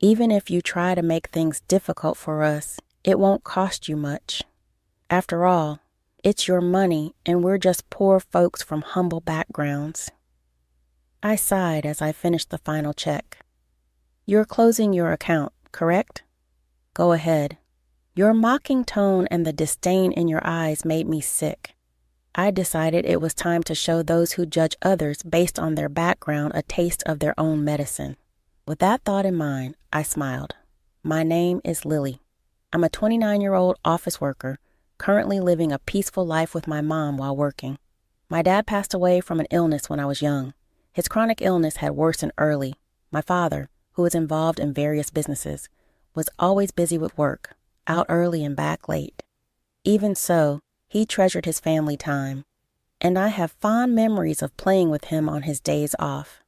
Even if you try to make things difficult for us, it won't cost you much. After all, it's your money and we're just poor folks from humble backgrounds. I sighed as I finished the final check. You're closing your account, correct? Go ahead. Your mocking tone and the disdain in your eyes made me sick. I decided it was time to show those who judge others based on their background a taste of their own medicine. With that thought in mind, I smiled. My name is Lily. I'm a 29-year-old office worker, currently living a peaceful life with my mom while working. My dad passed away from an illness when I was young. His chronic illness had worsened early. My father, who was involved in various businesses, was always busy with work, out early and back late. Even so, he treasured his family time, and I have fond memories of playing with him on his days off.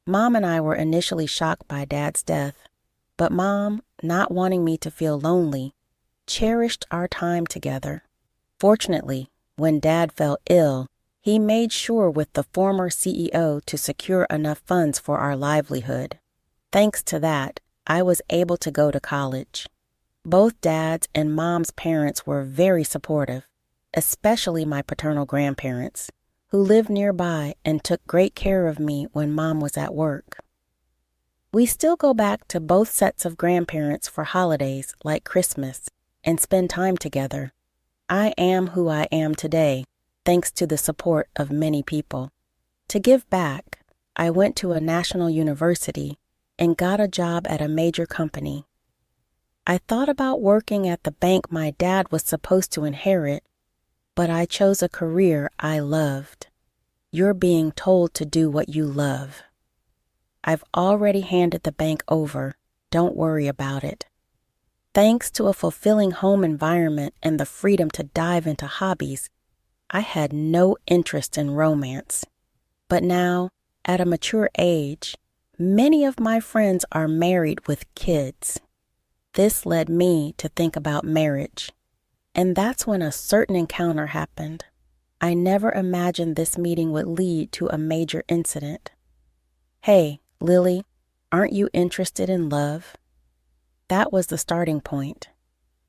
Mom and I were initially shocked by Dad's death, but Mom, not wanting me to feel lonely, cherished our time together. Fortunately, when Dad fell ill, he made sure with the former CEO to secure enough funds for our livelihood. Thanks to that, I was able to go to college. Both Dad's and Mom's parents were very supportive, especially my paternal grandparents, who lived nearby and took great care of me when Mom was at work. We still go back to both sets of grandparents for holidays like Christmas and spend time together. I am who I am today, thanks to the support of many people. To give back, I went to a national university and got a job at a major company. I thought about working at the bank my dad was supposed to inherit, but I chose a career I loved. You're being told to do what you love. I've already handed the bank over. Don't worry about it. Thanks to a fulfilling home environment and the freedom to dive into hobbies, I had no interest in romance. But now, at a mature age, many of my friends are married with kids. This led me to think about marriage. And that's when a certain encounter happened. I never imagined this meeting would lead to a major incident. Hey, Lily, aren't you interested in love? That was the starting point.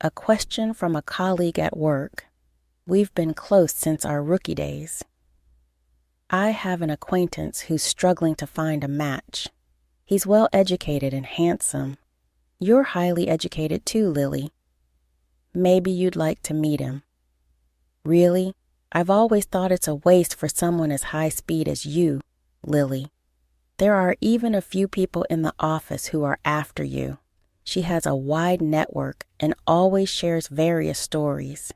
A question from a colleague at work. We've been close since our rookie days. I have an acquaintance who's struggling to find a match. He's well educated and handsome. You're highly educated too, Lily. Maybe you'd like to meet him. Really? I've always thought it's a waste for someone as high speed as you, Lily. There are even a few people in the office who are after you. She has a wide network and always shares various stories.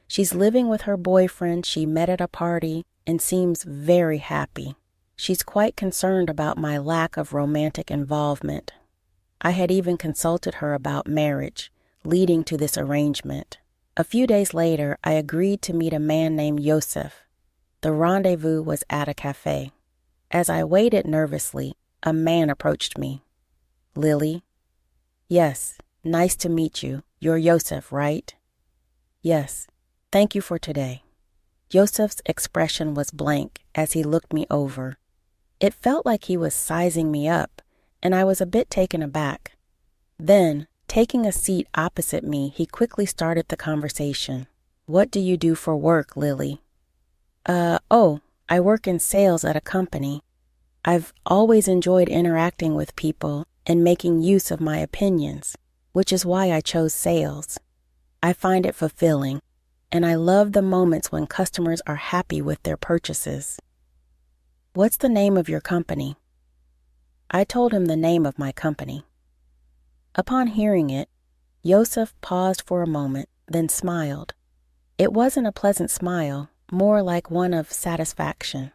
She's living with her boyfriend she met at a party and seems very happy. She's quite concerned about my lack of romantic involvement. I had even consulted her about marriage, leading to this arrangement. A few days later, I agreed to meet a man named Yosef. The rendezvous was at a cafe. As I waited nervously, a man approached me. Lily? Yes, nice to meet you. You're Yosef, right? Yes, thank you for today. Yosef's expression was blank as he looked me over. It felt like he was sizing me up, and I was a bit taken aback. Then, taking a seat opposite me, he quickly started the conversation. What do you do for work, Lily? I work in sales at a company. I've always enjoyed interacting with people and making use of my opinions, which is why I chose sales. I find it fulfilling, and I love the moments when customers are happy with their purchases. What's the name of your company? I told him the name of my company. Upon hearing it, Yosef paused for a moment, then smiled. It wasn't a pleasant smile, more like one of satisfaction.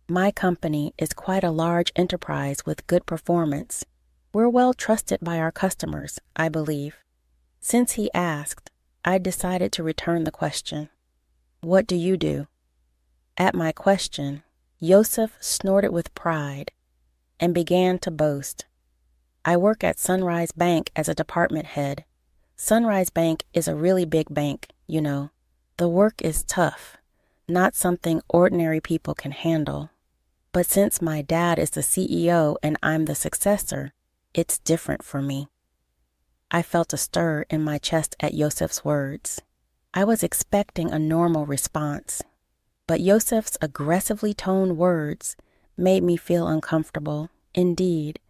My company is quite a large enterprise with good performance. We're well trusted by our customers, I believe. Since he asked, I decided to return the question. What do you do? At my question, Yosef snorted with pride and began to boast. I work at Sunrise Bank as a department head. Sunrise Bank is a really big bank, you know. The work is tough, not something ordinary people can handle. But since my dad is the CEO and I'm the successor, it's different for me. I felt a stir in my chest at Yosef's words. I was expecting a normal response, but Yosef's aggressively toned words made me feel uncomfortable. Indeed,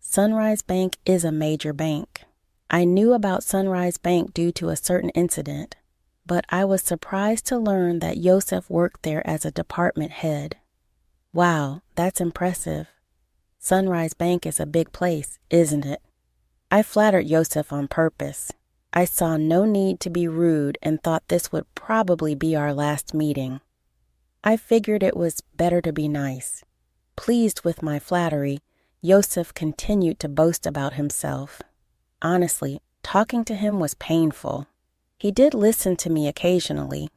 Sunrise Bank is a major bank. I knew about Sunrise Bank due to a certain incident, but I was surprised to learn that Yosef worked there as a department head. Wow, that's impressive. Sunrise Bank is a big place, isn't it? I flattered Yosef on purpose. I saw no need to be rude and thought this would probably be our last meeting. I figured it was better to be nice. Pleased with my flattery, Yosef continued to boast about himself. Honestly, talking to him was painful. He did listen to me occasionally,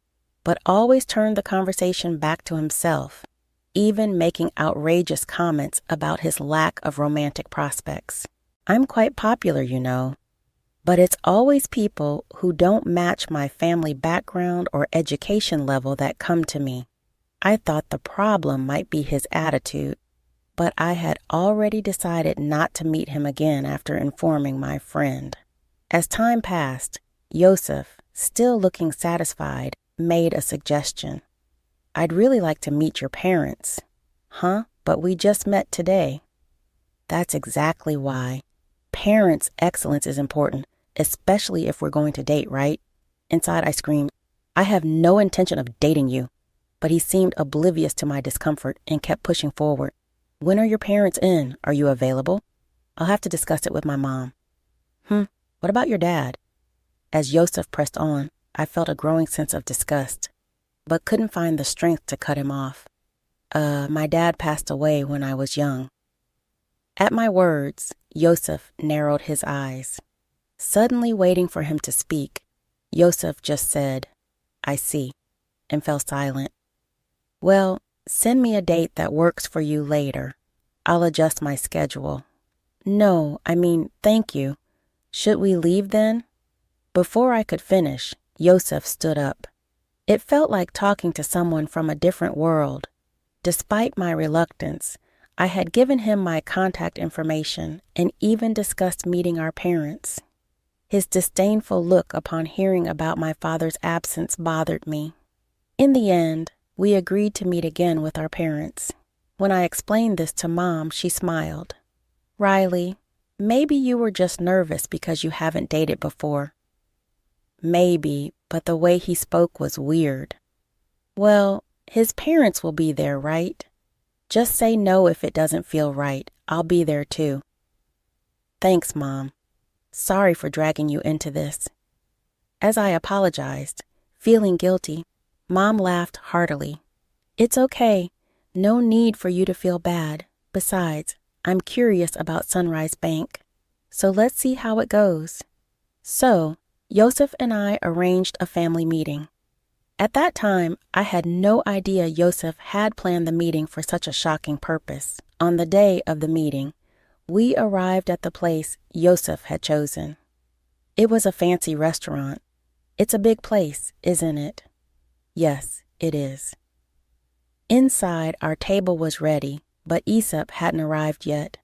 but always turned the conversation back to himself, even making outrageous comments about his lack of romantic prospects. I'm quite popular, you know, but it's always people who don't match my family background or education level that come to me. I thought the problem might be his attitude, but I had already decided not to meet him again after informing my friend. As time passed, Yosef, still looking satisfied, made a suggestion. I'd really like to meet your parents. Huh? But we just met today. That's exactly why. Parents' excellence is important, especially if we're going to date, right? Inside I screamed, I have no intention of dating you. But he seemed oblivious to my discomfort and kept pushing forward. When are your parents in? Are you available? I'll have to discuss it with my mom. What about your dad? As Yosef pressed on, I felt a growing sense of disgust, but couldn't find the strength to cut him off. My dad passed away when I was young. At my words, Yosef narrowed his eyes. Suddenly waiting for him to speak, Yosef just said, I see, and fell silent. Well, send me a date that works for you later. I'll adjust my schedule. No, thank you. Should we leave then? Before I could finish, Yosef stood up. It felt like talking to someone from a different world. Despite my reluctance, I had given him my contact information and even discussed meeting our parents. His disdainful look upon hearing about my father's absence bothered me. In the end, we agreed to meet again with our parents. When I explained this to Mom, she smiled. Riley, maybe you were just nervous because you haven't dated before. Maybe, but the way he spoke was weird. Well, his parents will be there, right? Just say no if it doesn't feel right. I'll be there too. Thanks, Mom. Sorry for dragging you into this. As I apologized, feeling guilty, Mom laughed heartily. It's okay. No need for you to feel bad. Besides, I'm curious about Sunrise Bank. So let's see how it goes. So, Yosef and I arranged a family meeting. At that time, I had no idea Yosef had planned the meeting for such a shocking purpose. On the day of the meeting, we arrived at the place Yosef had chosen. It was a fancy restaurant. It's a big place, isn't it? Yes, it is. Inside, our table was ready, but Aesop hadn't arrived yet.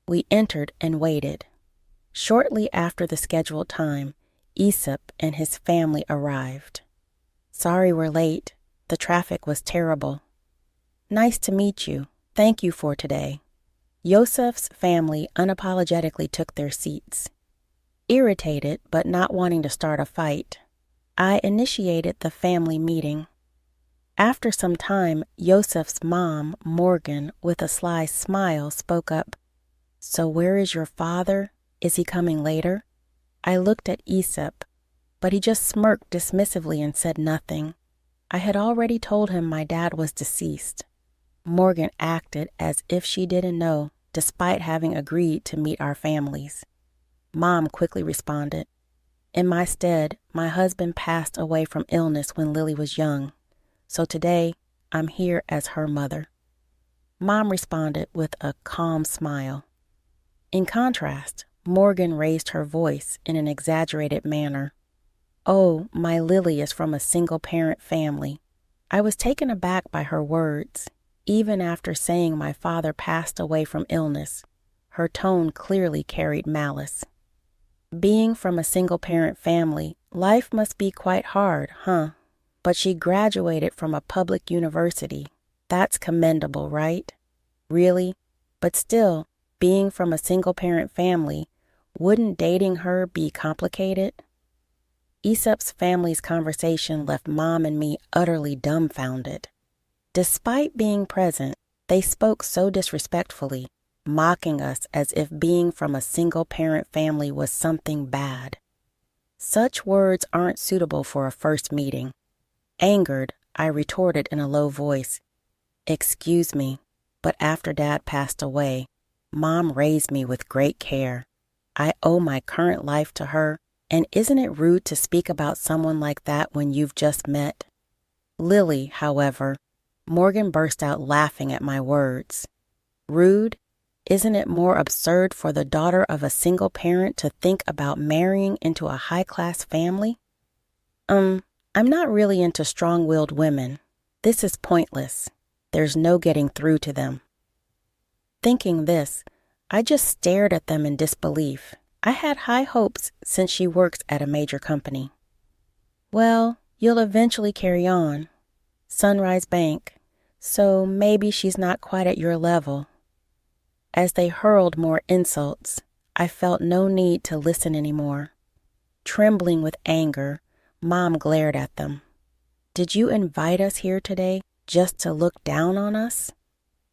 We entered and waited. Shortly after the scheduled time, Aesop and his family arrived. Sorry we're late. The traffic was terrible. Nice to meet you. Thank you for today. Yosef's family unapologetically took their seats. Irritated but not wanting to start a fight, I initiated the family meeting. After some time, Yosef's mom, Morgan, with a sly smile, spoke up. So where is your father? Is he coming later? I looked at Aesop, but he just smirked dismissively and said nothing. I had already told him my dad was deceased. Morgan acted as if she didn't know, despite having agreed to meet our families. Mom quickly responded. In my stead, my husband passed away from illness when Lily was young, so today I'm here as her mother. Mom responded with a calm smile. In contrast, Morgan raised her voice in an exaggerated manner. Oh, my Lily is from a single-parent family. I was taken aback by her words. Even after saying my father passed away from illness, her tone clearly carried malice. Being from a single-parent family, life must be quite hard, huh? But she graduated from a public university. That's commendable, right? Really? But still, being from a single-parent family, wouldn't dating her be complicated? Aesop's family's conversation left Mom and me utterly dumbfounded. Despite being present, they spoke so disrespectfully, mocking us as if being from a single-parent family was something bad. Such words aren't suitable for a first meeting. Angered, I retorted in a low voice, "Excuse me, but after Dad passed away, Mom raised me with great care. I owe my current life to her, and isn't it rude to speak about someone like that when you've just met?" Lily, however, Morgan burst out laughing at my words. Rude? Isn't it more absurd for the daughter of a single parent to think about marrying into a high-class family? I'm not really into strong-willed women. This is pointless. There's no getting through to them. Thinking this, I just stared at them in disbelief. I had high hopes since she works at a major company. Well, you'll eventually carry on. Sunrise Bank. So maybe she's not quite at your level. As they hurled more insults, I felt no need to listen anymore. Trembling with anger, Mom glared at them. Did you invite us here today just to look down on us?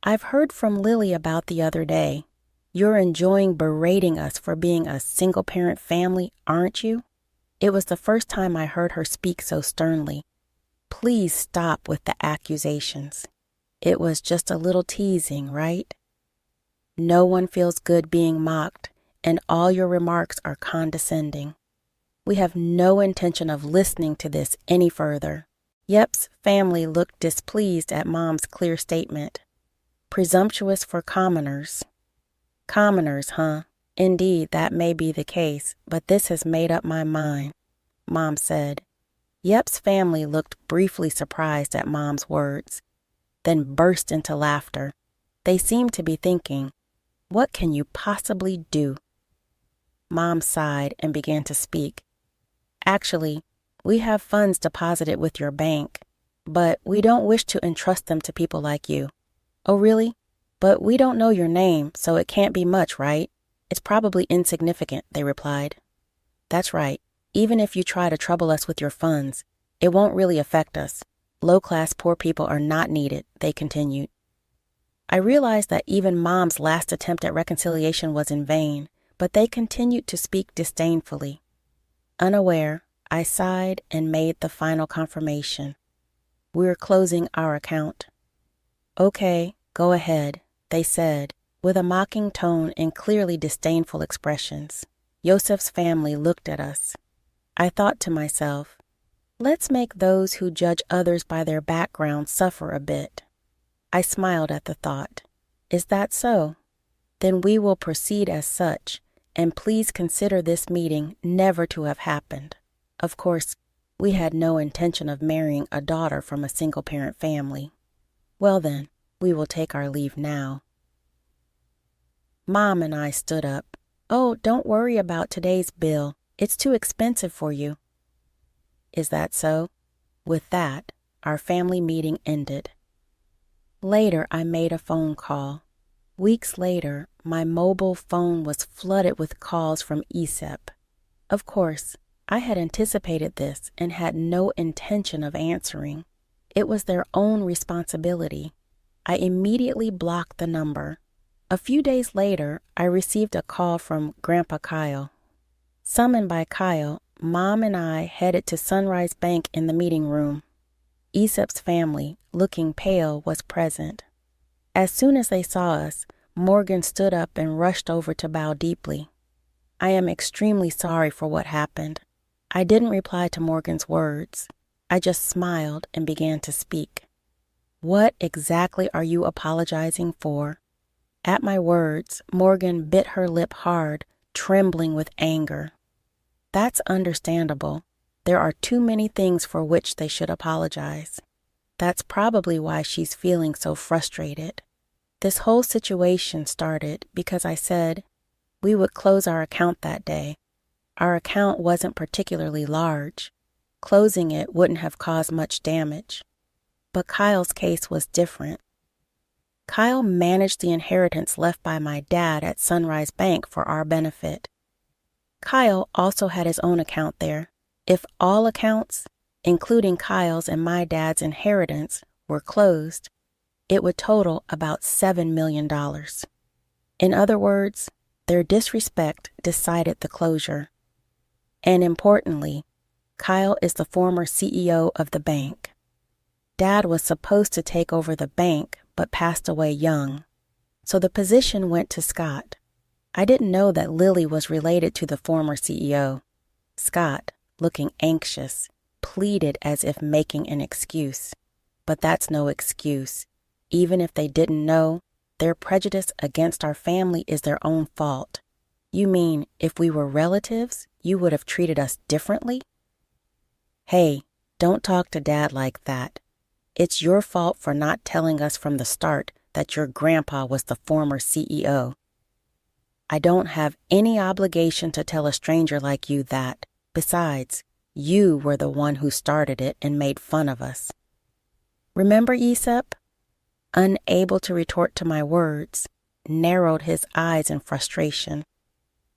I've heard from Lily about the other day. You're enjoying berating us for being a single-parent family, aren't you? It was the first time I heard her speak so sternly. Please stop with the accusations. It was just a little teasing, right? No one feels good being mocked, and all your remarks are condescending. We have no intention of listening to this any further. Yep's family looked displeased at Mom's clear statement. Presumptuous for commoners. Commoners, huh? Indeed, that may be the case, but this has made up my mind, Mom said. Yep's family looked briefly surprised at Mom's words, then burst into laughter. They seemed to be thinking, what can you possibly do? Mom sighed and began to speak. Actually, we have funds deposited with your bank, but we don't wish to entrust them to people like you. Oh, really? But we don't know your name, so it can't be much, right? It's probably insignificant, they replied. That's right. Even if you try to trouble us with your funds, it won't really affect us. Low-class poor people are not needed, they continued. I realized that even Mom's last attempt at reconciliation was in vain, but they continued to speak disdainfully. Unaware, I sighed and made the final confirmation. We're closing our account. Okay, go ahead, they said, with a mocking tone and clearly disdainful expressions. Yosef's family looked at us. I thought to myself, let's make those who judge others by their background suffer a bit. I smiled at the thought. Is that so? Then we will proceed as such, and please consider this meeting never to have happened. Of course, we had no intention of marrying a daughter from a single-parent family. Well then, we will take our leave now. Mom and I stood up. Oh, don't worry about today's bill. It's too expensive for you. Is that so? With that, our family meeting ended. Later, I made a phone call. Weeks later, my mobile phone was flooded with calls from Aesop. Of course, I had anticipated this and had no intention of answering. It was their own responsibility. I immediately blocked the number. A few days later, I received a call from Grandpa Kyle. Summoned by Kyle, Mom and I headed to Sunrise Bank in the meeting room. Aesop's family, looking pale, was present. As soon as they saw us, Morgan stood up and rushed over to bow deeply. I am extremely sorry for what happened. I didn't reply to Morgan's words. I just smiled and began to speak. What exactly are you apologizing for? At my words, Morgan bit her lip hard, trembling with anger. That's understandable. There are too many things for which they should apologize. That's probably why she's feeling so frustrated. This whole situation started because I said we would close our account that day. our account wasn't particularly large. Closing it wouldn't have caused much damage. But Kyle's case was different. Kyle managed the inheritance left by my dad at Sunrise Bank for our benefit. Kyle also had his own account there. If all accounts, including Kyle's and my dad's inheritance, were closed, it would total about $7 million. In other words, their disrespect decided the closure. And importantly, Kyle is the former CEO of the bank. Dad was supposed to take over the bank, but passed away young. So the position went to Scott. I didn't know that Lily was related to the former CEO. Scott, looking anxious, pleaded as if making an excuse. But that's no excuse. Even if they didn't know, their prejudice against our family is their own fault. You mean if we were relatives, you would have treated us differently? Hey, don't talk to Dad like that. It's your fault for not telling us from the start that your grandpa was the former CEO. I don't have any obligation to tell a stranger like you that. Besides, you were the one who started it and made fun of us. Remember Aesop? Unable to retort to my words, narrowed his eyes in frustration.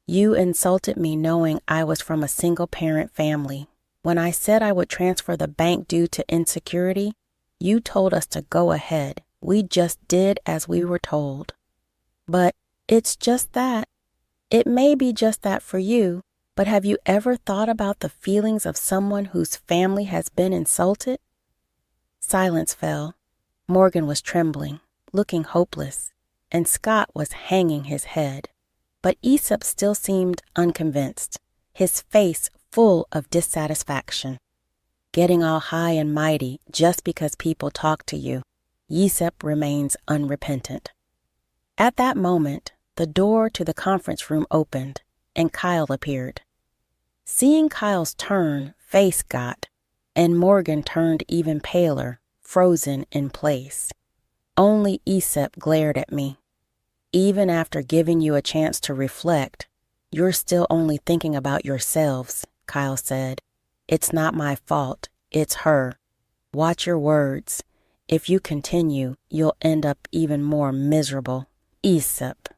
You insulted me knowing I was from a single-parent family. When I said I would transfer the bank due to insecurity, you told us to go ahead. We just did as we were told. But it's just that. It may be just that for you, but have you ever thought about the feelings of someone whose family has been insulted? Silence fell. Morgan was trembling, looking hopeless, and Scott was hanging his head. But Aesop still seemed unconvinced, his face full of dissatisfaction. Getting all high and mighty just because people talk to you, Aesop remains unrepentant. At that moment, the door to the conference room opened, and Kyle appeared. Seeing Kyle's face got, and Morgan turned even paler, frozen in place. Only Aesop glared at me. Even after giving you a chance to reflect, you're still only thinking about yourselves, Kyle said. It's not my fault. It's her. Watch your words. If you continue, you'll end up even more miserable. Aesop,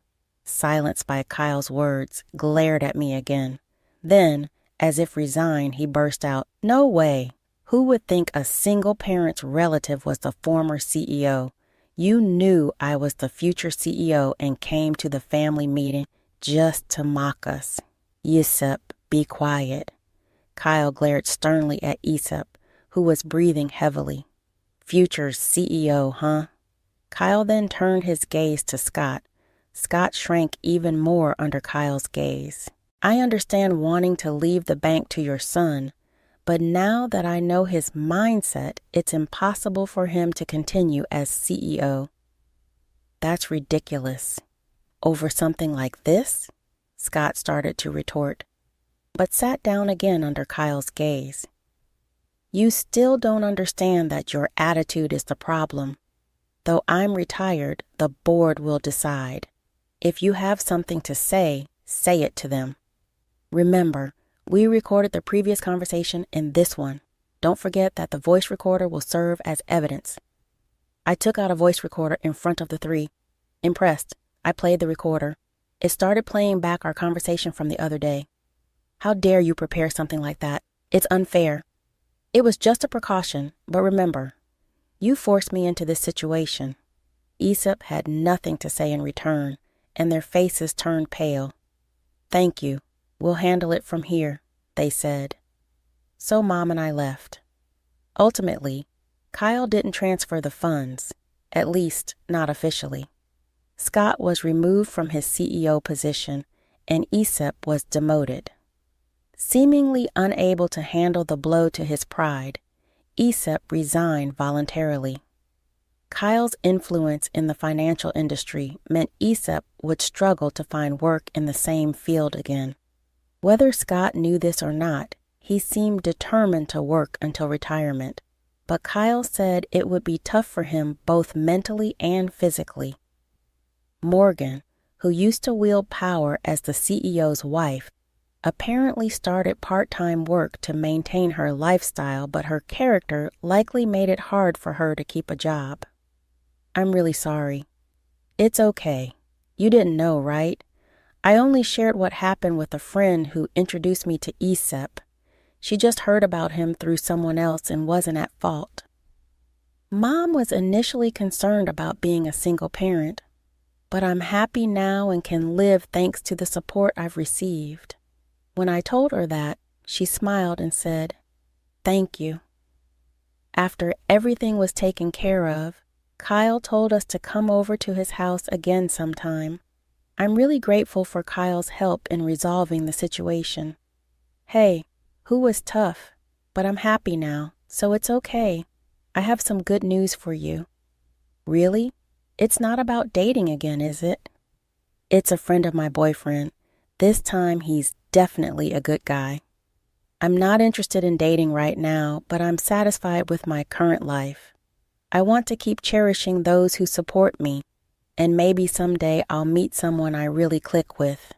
silenced by Kyle's words, glared at me again. Then, as if resigned, he burst out, "No way. Who would think a single parent's relative was the former CEO? You knew I was the future CEO and came to the family meeting just to mock us." Aesop, be quiet. Kyle glared sternly at Aesop, who was breathing heavily. Future CEO, huh? Kyle then turned his gaze to Scott. Scott shrank even more under Kyle's gaze. I understand wanting to leave the bank to your son, but now that I know his mindset, it's impossible for him to continue as CEO. That's ridiculous. Over something like this? Scott started to retort, but sat down again under Kyle's gaze. You still don't understand that your attitude is the problem. Though I'm retired, the board will decide. If you have something to say it to them. Remember, we recorded the previous conversation in this one. Don't forget that the voice recorder will serve as evidence. I took out a voice recorder in front of the three. Impressed, I played the recorder. It started playing back our conversation from the other day. How dare you prepare something like that? It's unfair. It was just a precaution, but remember, you forced me into this situation. Aesop had nothing to say in return, and their faces turned pale. Thank you. We'll handle it from here, they said. So Mom and I left. Ultimately, Kyle didn't transfer the funds, at least not officially. Scott was removed from his CEO position, and Aesop was demoted. Seemingly unable to handle the blow to his pride, Aesop resigned voluntarily. Kyle's influence in the financial industry meant Aesop would struggle to find work in the same field again. Whether Scott knew this or not, he seemed determined to work until retirement, but Kyle said it would be tough for him both mentally and physically. Morgan, who used to wield power as the CEO's wife, apparently started part-time work to maintain her lifestyle, but her character likely made it hard for her to keep a job. I'm really sorry. It's okay. You didn't know, right? I only shared what happened with a friend who introduced me to ESEP. She just heard about him through someone else and wasn't at fault. Mom was initially concerned about being a single parent, but I'm happy now and can live thanks to the support I've received. When I told her that, she smiled and said, "Thank you." After everything was taken care of, Kyle told us to come over to his house again sometime. I'm really grateful for Kyle's help in resolving the situation. Hey, who was tough, but I'm happy now, so it's okay. I have some good news for you. Really? It's not about dating again, is it? It's a friend of my boyfriend. This time he's definitely a good guy. I'm not interested in dating right now, but I'm satisfied with my current life. I want to keep cherishing those who support me, and maybe someday I'll meet someone I really click with.